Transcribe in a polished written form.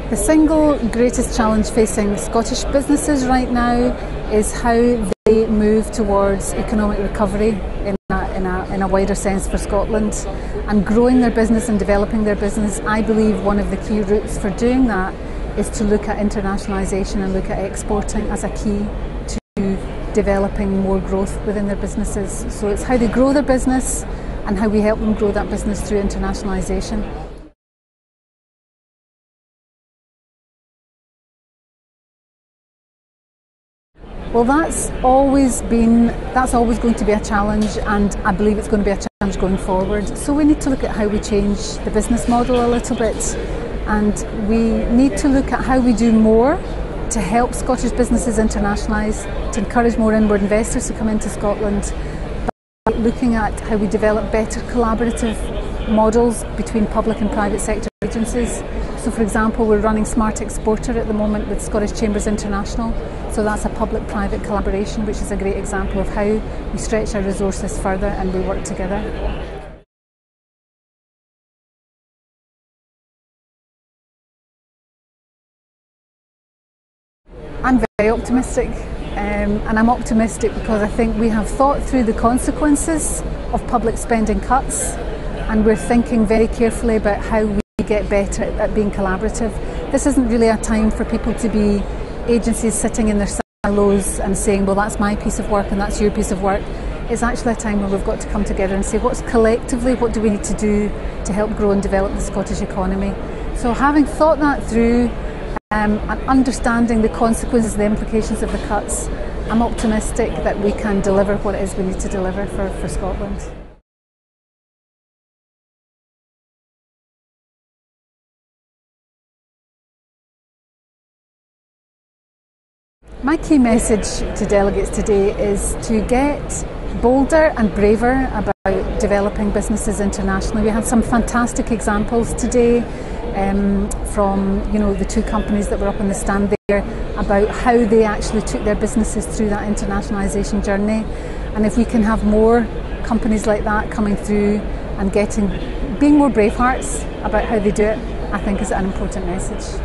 The single greatest challenge facing Scottish businesses right now is how they move towards economic recovery in a wider sense for Scotland, and growing their business and developing their business. I believe one of the key routes for doing that is to look at internationalisation and look at exporting as a key to developing more growth within their businesses. So it's how they grow their business and how we help them grow that business through internationalisation. Well, that's always going to be a challenge, and I believe it's going to be a challenge going forward. So we need to look at how we change the business model a little bit, and we need to look at how we do more to help Scottish businesses internationalise, to encourage more inward investors to come into Scotland, by looking at how we develop better collaborative models between public and private sector agencies. So for example, we're running Smart Exporter at the moment with Scottish Chambers International. So that's a public-private collaboration, which is a great example of how we stretch our resources further and we work together. I'm very optimistic, and I'm optimistic because I think we have thought through the consequences of public spending cuts, and we're thinking very carefully about how we get better at being collaborative. This isn't really a time for people to be agencies sitting in their silos and saying, well, that's my piece of work and that's your piece of work. It's actually a time where we've got to come together and say, what do we need to do to help grow and develop the Scottish economy? So having thought that through and understanding the consequences, the implications of the cuts, I'm optimistic that we can deliver what it is we need to deliver for Scotland. My key message to delegates today is to get bolder and braver about developing businesses internationally. We had some fantastic examples today from the two companies that were up on the stand there about how they actually took their businesses through that internationalisation journey. And if we can have more companies like that coming through and being more brave hearts about how they do it, I think is an important message.